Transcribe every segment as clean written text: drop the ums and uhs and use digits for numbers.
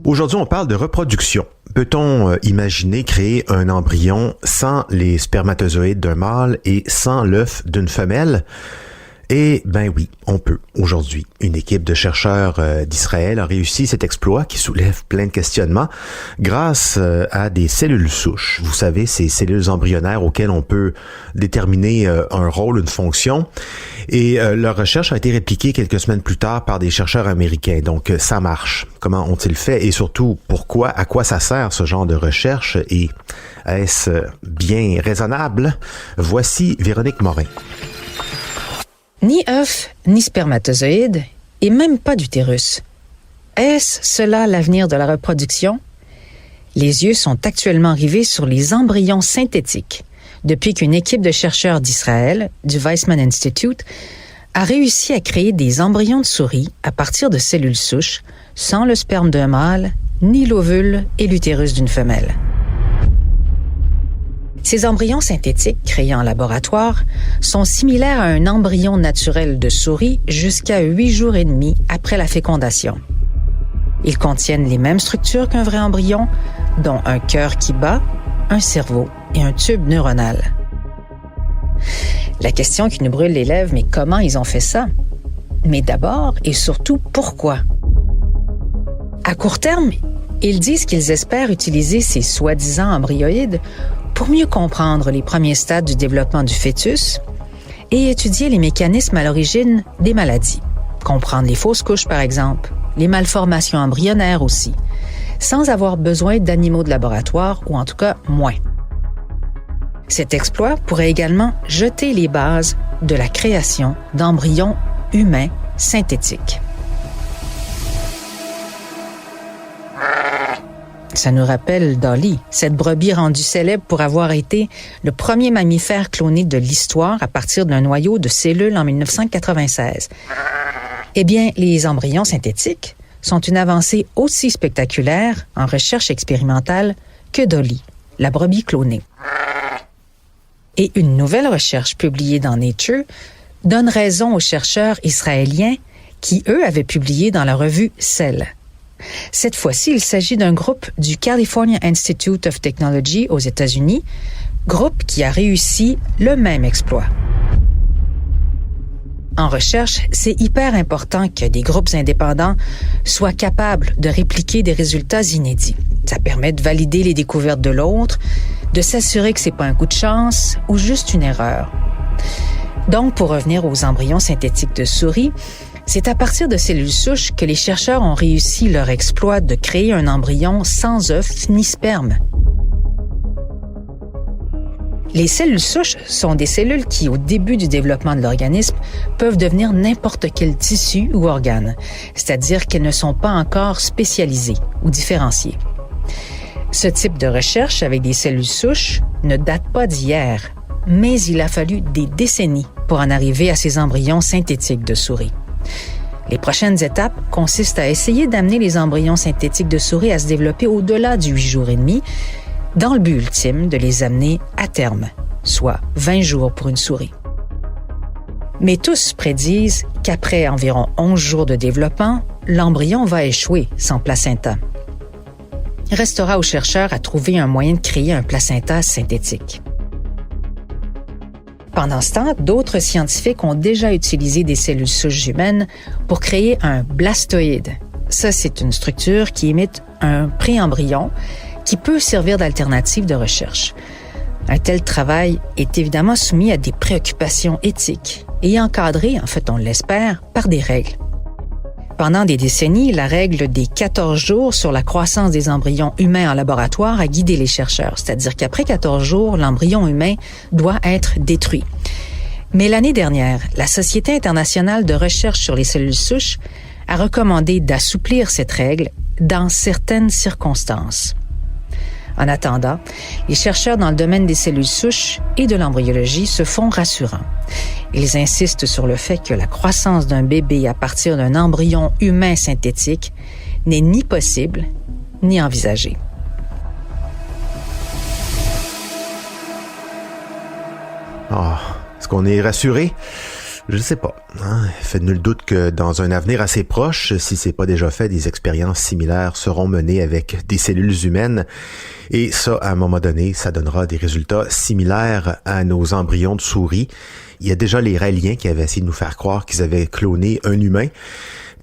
Aujourd'hui, on parle de reproduction. Peut-on imaginer créer un embryon sans les spermatozoïdes d'un mâle et sans l'œuf d'une femelle? Eh ben oui, on peut. Aujourd'hui, une équipe de chercheurs d'Israël a réussi cet exploit qui soulève plein de questionnements grâce à des cellules souches. Vous savez, ces cellules embryonnaires auxquelles on peut déterminer un rôle, une fonction. Et leur recherche a été répliquée quelques semaines plus tard par des chercheurs américains. Donc, ça marche. Comment ont-ils fait? Et surtout, pourquoi? À quoi ça sert ce genre de recherche? Et est-ce bien raisonnable? Voici Véronique Morin. Ni œuf, ni spermatozoïde, et même pas d'utérus. Est-ce cela l'avenir de la reproduction? Les yeux sont actuellement rivés sur les embryons synthétiques, depuis qu'une équipe de chercheurs d'Israël, du Weizmann Institute, a réussi à créer des embryons de souris à partir de cellules souches, sans le sperme d'un mâle, ni l'ovule et l'utérus d'une femelle. Ces embryons synthétiques, créés en laboratoire, sont similaires à un embryon naturel de souris jusqu'à 8 jours et demi après la fécondation. Ils contiennent les mêmes structures qu'un vrai embryon, dont un cœur qui bat, un cerveau et un tube neuronal. La question qui nous brûle les lèvres, mais comment ils ont fait ça? Mais d'abord et surtout, pourquoi? À court terme, ils disent qu'ils espèrent utiliser ces soi-disant embryoïdes pour mieux comprendre les premiers stades du développement du fœtus et étudier les mécanismes à l'origine des maladies. Comprendre les fausses couches, par exemple, les malformations embryonnaires aussi, sans avoir besoin d'animaux de laboratoire, ou en tout cas moins. Cet exploit pourrait également jeter les bases de la création d'embryons humains synthétiques. Ça nous rappelle Dolly, cette brebis rendue célèbre pour avoir été le premier mammifère cloné de l'histoire à partir d'un noyau de cellules en 1996. Eh bien, les embryons synthétiques sont une avancée aussi spectaculaire en recherche expérimentale que Dolly, la brebis clonée. Et une nouvelle recherche publiée dans Nature donne raison aux chercheurs israéliens qui, eux, avaient publié dans la revue Cell. Cette fois-ci, il s'agit d'un groupe du California Institute of Technology aux États-Unis, groupe qui a réussi le même exploit. En recherche, c'est hyper important que des groupes indépendants soient capables de répliquer des résultats inédits. Ça permet de valider les découvertes de l'autre, de s'assurer que c'est pas un coup de chance ou juste une erreur. Donc, pour revenir aux embryons synthétiques de souris, c'est à partir de cellules souches que les chercheurs ont réussi leur exploit de créer un embryon sans œuf ni sperme. Les cellules souches sont des cellules qui, au début du développement de l'organisme, peuvent devenir n'importe quel tissu ou organe, c'est-à-dire qu'elles ne sont pas encore spécialisées ou différenciées. Ce type de recherche avec des cellules souches ne date pas d'hier, mais il a fallu des décennies pour en arriver à ces embryons synthétiques de souris. Les prochaines étapes consistent à essayer d'amener les embryons synthétiques de souris à se développer au-delà du 8 jours et demi, dans le but ultime de les amener à terme, soit 20 jours pour une souris. Mais tous prédisent qu'après environ 11 jours de développement, l'embryon va échouer sans placenta. Il restera aux chercheurs à trouver un moyen de créer un placenta synthétique. Pendant ce temps, d'autres scientifiques ont déjà utilisé des cellules souches humaines pour créer un blastoïde. Ça, c'est une structure qui imite un préembryon qui peut servir d'alternative de recherche. Un tel travail est évidemment soumis à des préoccupations éthiques et encadré, en fait on l'espère, par des règles. Pendant des décennies, la règle des 14 jours sur la croissance des embryons humains en laboratoire a guidé les chercheurs, c'est-à-dire qu'après 14 jours, l'embryon humain doit être détruit. Mais l'année dernière, la Société internationale de recherche sur les cellules souches a recommandé d'assouplir cette règle dans certaines circonstances. En attendant, les chercheurs dans le domaine des cellules souches et de l'embryologie se font rassurants. Ils insistent sur le fait que la croissance d'un bébé à partir d'un embryon humain synthétique n'est ni possible ni envisagée. Est-ce qu'on est rassuré? Je sais pas. Fait nul doute que dans un avenir assez proche, si c'est pas déjà fait, des expériences similaires seront menées avec des cellules humaines. Et ça, à un moment donné, ça donnera des résultats similaires à nos embryons de souris. Il y a déjà les Raéliens qui avaient essayé de nous faire croire qu'ils avaient cloné un humain.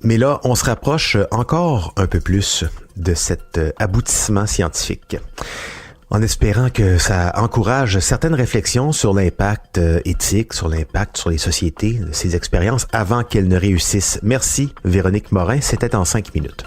Mais là, on se rapproche encore un peu plus de cet aboutissement scientifique. En espérant que ça encourage certaines réflexions sur l'impact éthique, sur l'impact sur les sociétés de ces expériences avant qu'elles ne réussissent. Merci Véronique Morin, c'était en 5 minutes.